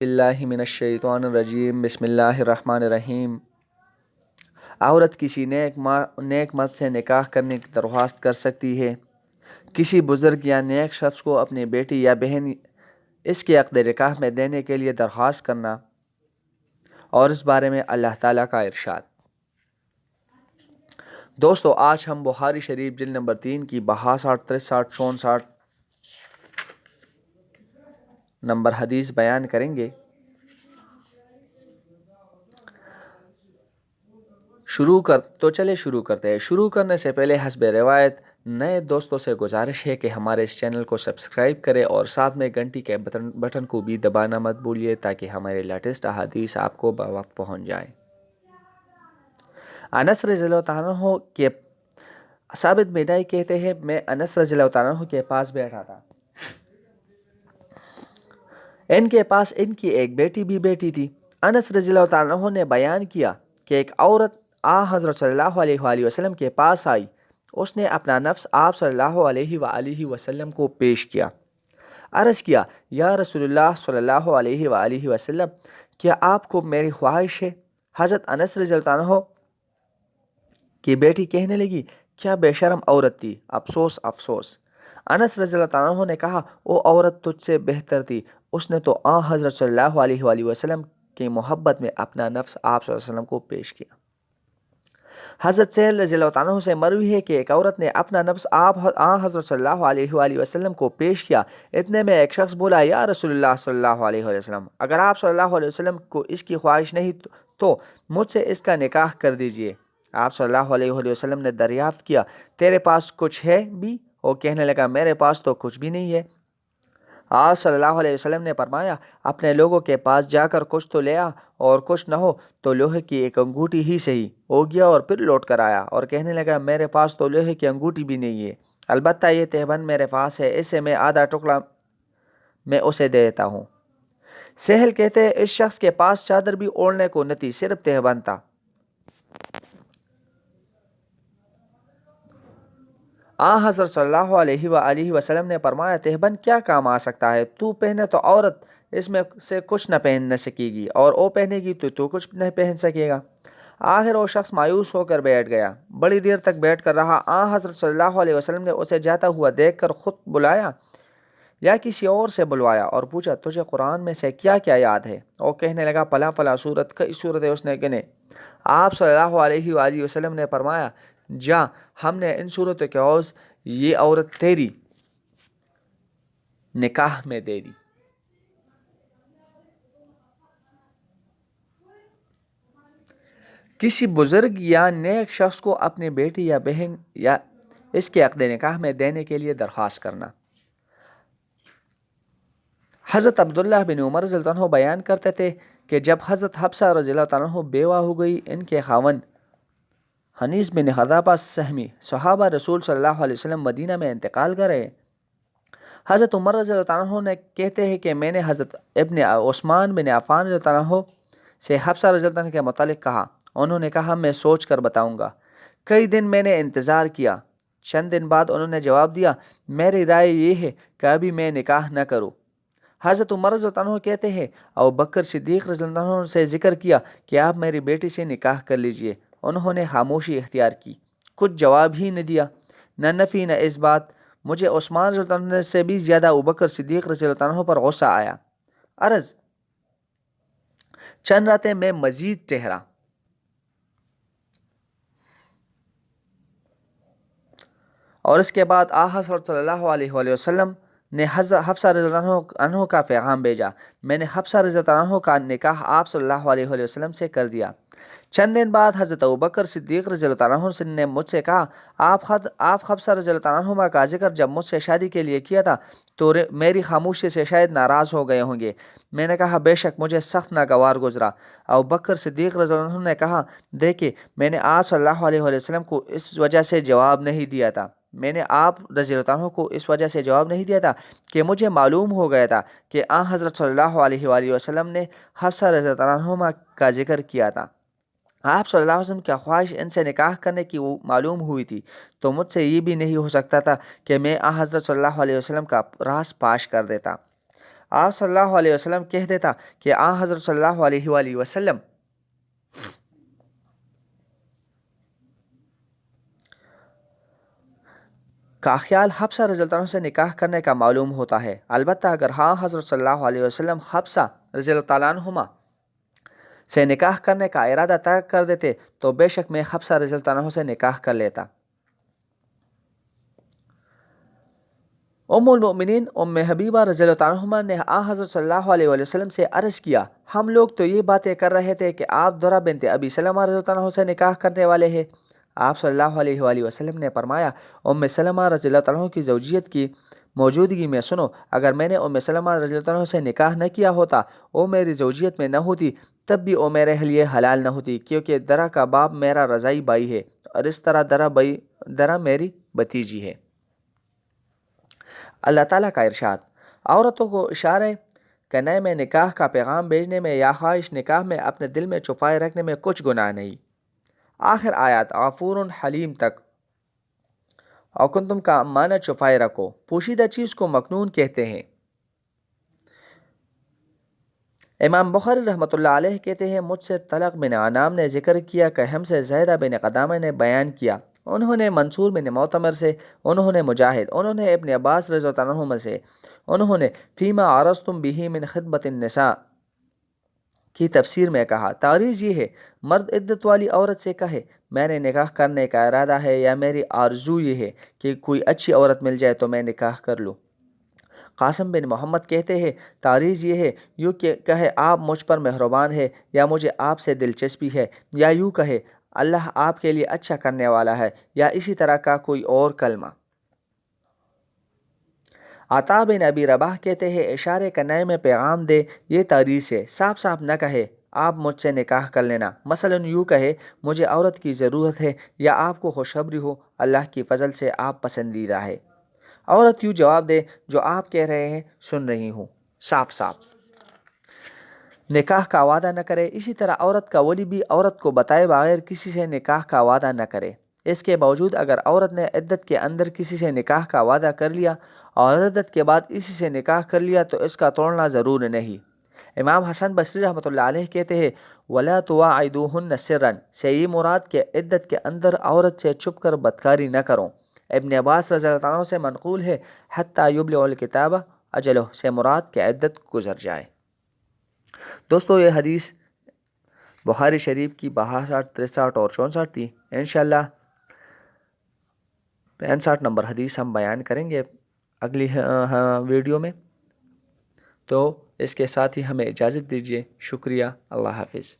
باللہ من الشیطان الرجیم بسم اللہ الرحمن الرحیم۔ عورت کسی نیک مرد سے نکاح کرنے کی درخواست کر سکتی ہے۔ کسی بزرگ یا نیک شخص کو اپنی بیٹی یا بہن اس کے عقد نکاح میں دینے کے لیے درخواست کرنا، اور اس بارے میں اللہ تعالیٰ کا ارشاد۔ دوستو، آج ہم بخاری شریف جلد نمبر 3 کی 62، 63، 64 نمبر حدیث بیان کریں گے۔ شروع کرتے ہیں۔ شروع کرنے سے پہلے حسب روایت نئے دوستوں سے گزارش ہے کہ ہمارے اس چینل کو سبسکرائب کریں اور ساتھ میں گھنٹی کے بٹن کو بھی دبانا مت بھولیے تاکہ ہمارے لیٹسٹ احادیث آپ کو بوقت پہنچ جائیں۔ انس رضی اللہ عنہ کے ثابت بن کہتے ہیں، میں انس رضی اللہ عنہ کے پاس بیٹھا تھا۔ ان کے پاس ان کی ایک بیٹی تھی۔ انس رضی اللہ عنہ نے بیان کیا کہ ایک عورت حضرت صلی اللہ علیہ وآلہ وسلم کے پاس آئی۔ اس نے اپنا نفس آپ صلی اللہ علیہ وآلہ وسلم کو پیش کیا۔ عرض کیا، یا رسول اللہ صلی اللہ علیہ وآلہ وسلم، کیا آپ کو میری خواہش ہے؟ حضرت انس رضی اللہ عنہ کی بیٹی کہنے لگی، کیا بے شرم عورت تھی، افسوس افسوس۔ انس رضی اللہ عنہ نے کہا، وہ عورت تجھ سے بہتر تھی، اس نے تو حضرت صلی اللہ علیہ وآلہ وسلم کی محبت میں اپنا نفس آپ صلی اللہ علیہ وسلم کو پیش کیا۔ حضرت سہل رضی اللہ عنہ سے مروی ہے کہ ایک عورت نے اپنا نفس حضرت صلی اللہ علیہ وآلہ وسلم کو پیش کیا۔ اتنے میں ایک شخص بولا، یا رسول اللہ صلی اللہ علیہ وآلہ وسلم، اگر آپ صلی اللہ علیہ وسلم کو اس کی خواہش نہیں تو مجھ سے اس کا نکاح کر دیجئے۔ آپ صلی اللہ علیہ وآلہ وسلم نے دریافت کیا، تیرے پاس کچھ ہے بھی؟ وہ کہنے لگا، میرے پاس تو کچھ بھی نہیں ہے۔ آپ صلی اللہ علیہ وسلم نے فرمایا، اپنے لوگوں کے پاس جا کر کچھ تو لے آ، اور کچھ نہ ہو تو لوہے کی ایک انگوٹھی ہی صحیح۔ ہو گیا اور پھر لوٹ کر آیا اور کہنے لگا، میرے پاس تو لوہے کی انگوٹھی بھی نہیں ہے، البتہ یہ تہبند میرے پاس ہے، اسے میں آدھا ٹکڑا میں اسے دے دیتا ہوں۔ سہل کہتے ہیں، اس شخص کے پاس چادر بھی اوڑھنے کو نہ تھی، صرف تہبند تھا۔ حضرت صلی اللہ علیہ وآلہ وسلم نے فرمایا، تہبند کیا کام آ سکتا ہے؟ تو پہنے تو عورت اس میں سے کچھ نہ پہن نہ سکے گی، اور وہ پہنے گی تو کچھ نہیں پہن سکے گا۔ آخر وہ شخص مایوس ہو کر بیٹھ گیا۔ بڑی دیر تک بیٹھ کر رہا۔ حضرت صلی اللہ علیہ وسلم نے اسے جاتا ہوا دیکھ کر خود بلایا یا کسی اور سے بلوایا اور پوچھا، تجھے قرآن میں سے کیا کیا یاد ہے؟ وہ کہنے لگا، پلا پلا صورت، کئی صورتیں اس نے گنے۔ آپ صلی اللہ علیہ وآلہ وسلم نے فرمایا، جا، ہم نے ان صورتوں کے عوض یہ عورت تیری نکاح میں دے دی۔ کسی بزرگ یا نیک شخص کو اپنی بیٹی یا بہن یا اس کے عقد نکاح میں دینے کے لیے درخواست کرنا۔ حضرت عبداللہ بن عمر رضی اللہ عنہ بیان کرتے تھے کہ جب حضرت حفصہ رضی اللہ عنہ بیوہ ہو گئی، ان کے خاوند حنیس بن حذافہ سہمی صحابہ رسول صلی اللہ علیہ وسلم مدینہ میں انتقال کر گئے۔ حضرت عمر رضی اللہ عنہ نے کہتے ہیں کہ میں نے حضرت ابن عثمان بن عفان رضی اللہ عنہ سے حفصہ رضی اللہ عنہ کے متعلق کہا۔ انہوں نے کہا، میں سوچ کر بتاؤں گا۔ کئی دن میں نے انتظار کیا۔ چند دن بعد انہوں نے جواب دیا، میری رائے یہ ہے کہ ابھی میں نکاح نہ کروں۔ حضرت عمر رضی اللہ عنہ کہتے ہیں، ابو بکر صدیق رضی اللہ عنہ سے ذکر کیا کہ آپ میری بیٹی سے نکاح کر لیجئے۔ انہوں نے خاموشی اختیار کی، کچھ جواب ہی نہ دیا، نہ نفی نہ اس بات۔ مجھے عثمان رضی اللہ عنہ سے بھی زیادہ ابو بکر صدیق رضی اللہ عنہ پر غصہ آیا۔ عرض، چند راتیں میں مزید ٹھہرا۔ اور اس کے بعد حضرت صلی اللہ علیہ وآلہ وسلم نے حفصہ رضی اللہ عنہ کا پیغام بھیجا۔ میں نے حفصہ رضی اللہ عنہ کا نکاح آپ صلی اللہ علیہ وآلہ وسلم سے کر دیا۔ چند دن بعد حضرت ابوبکر صدیق رضی اللہ عنہ نے مجھ سے کہا، آپ حفصہ رضی اللہ عنہ کا ذکر جب مجھ سے شادی کے لیے کیا تھا تو میری خاموشی سے شاید ناراض ہو گئے ہوں گے۔ میں نے کہا، بے شک مجھے سخت ناگوار گزرا۔ ابوبکر صدیق رضی اللہ عنہ نے کہا، دیکھیں، میں نے آپ صلی اللہ علیہ وآلہ وسلم کو اس وجہ سے جواب نہیں دیا تھا رضی اللہ عنہ کو اس وجہ سے جواب نہیں دیا تھا کہ مجھے معلوم ہو گیا تھا کہ حضرت صلی اللہ علیہ وآلہ وسلم نے حفصہ رضی اللہ عنہ کا ذکر کیا تھا۔ آپ صلی اللہ علیہ وسلم کی خواہش ان سے نکاح کرنے کی معلوم ہوئی تھی تو مجھ سے یہ بھی نہیں ہو سکتا تھا کہ میں حضرت صلی اللہ علیہ وسلم کا راز پاش کر دیتا۔ آپ صلی اللہ علیہ وسلم کہہ دیتا کہ حضرت صلی اللہ علیہ وآلہ وسلم کا خیال حفصہ رضی اللہ عنہ سے نکاح کرنے کا معلوم ہوتا ہے، البتہ اگر حضرت صلی اللہ علیہ وسلم حفصہ رضی اللہ عنہما سے نکاح کرنے کا ارادہ ترک کر دیتے تو بے شک میں حفصہ رضی اللہ عنہ سے نکاح کر لیتا۔ ام المؤمنین ام حبیبہ رضی اللہ عنہما نے حضرت صلی اللہ علیہ وسلم سے عرض کیا، ہم لوگ تو یہ باتیں کر رہے تھے کہ آپ درہ بنت ابی سلمہ رضی اللہ عنہ سے نکاح کرنے والے ہیں۔ آپ صلی اللہ علیہ وآلہ وسلم نے فرمایا، ام سلمہ رضی اللہ عنہ کی زوجیت کی موجودگی میں سنو، اگر میں نے ام سلمہ رضی اللہ عنہ سے نکاح نہ کیا ہوتا، وہ میری زوجیت میں نہ ہوتی، تب بھی وہ میرے لیے حلال نہ ہوتی، کیونکہ درہ کا باپ میرا رضائی بھائی ہے اور اس طرح درہ میری بھتیجی ہے۔ اللہ تعالیٰ کا ارشاد، عورتوں کو اشارے کرنے میں نکاح کا پیغام بھیجنے میں یا خواہش نکاح میں اپنے دل میں چھپائے رکھنے میں کچھ گناہ نہیں۔ آخر آیات غفور حلیم تک اور کنتم کا معنی چھپائے رکھو، پوشیدہ چیز کو مکنون کہتے ہیں۔ امام بخاری رحمۃ اللہ علیہ کہتے ہیں، مجھ سے طلق بن عنام نے ذکر کیا کہ ہم سے زیدہ بن قدامہ نے بیان کیا، انہوں نے منصور بن معتمر سے، انہوں نے مجاہد، انہوں نے ابن عباس رضی اللہ عنہما سے، انہوں نے فیما عرضتم به من خطبۃ النساء کی تفسیر میں کہا، تعریض یہ ہے، مرد عدت والی عورت سے کہے میں نے نکاح کرنے کا ارادہ ہے، یا میری آرزو یہ ہے کہ کوئی اچھی عورت مل جائے تو میں نکاح کر لوں۔ قاسم بن محمد کہتے ہیں، تعریض یہ ہے، یوں کہ کہے آپ مجھ پر مہربان ہے، یا مجھے آپ سے دلچسپی ہے، یا یوں کہے اللہ آپ کے لیے اچھا کرنے والا ہے، یا اسی طرح کا کوئی اور کلمہ۔ عطا بن ابی رباح کہتے ہیں، اشارے کرنے میں پیغام دے، یہ تعریض ہے، صاف صاف نہ کہے آپ مجھ سے نکاح کر لینا، مثلا یوں کہے مجھے عورت کی ضرورت ہے، یا آپ کو خوشخبری ہو اللہ کی فضل سے آپ پسندیدہ ہے۔ عورت یوں جواب دے، جو آپ کہہ رہے ہیں سن رہی ہوں، صاف صاف۔ نکاح کا وعدہ نہ کرے، اسی طرح عورت کا ولی بھی عورت کو بتائے بغیر کسی سے نکاح کا وعدہ نہ کرے۔ اس کے باوجود اگر عورت نے عدت کے اندر کسی سے نکاح کا وعدہ کر لیا اور عدت کے بعد اسی سے نکاح کر لیا تو اس کا توڑنا ضرور نہیں۔ امام حسن بصری رحمۃ اللہ علیہ کہتے ہیں، وَلَا تُوَاعِدُوهُنَّ سِرًّا سے یہ مراد کہ عدت کے اندر عورت سے چھپ کر بدکاری نہ کرو۔ ابن عباس رضی اللہ عنہ سے منقول ہے، حتیٰ یبلغ الکتاب اجلہ سے مراد کہ عدت گزر جائے۔ دوستو یہ حدیث بخاری شریف کی 62، 63 اور 64 تھی۔ انشاءاللہ 65 نمبر حدیث ہم بیان کریں گے اگلی ویڈیو میں، تو اس کے ساتھ ہی ہمیں اجازت دیجیے۔ شکریہ، اللہ حافظ۔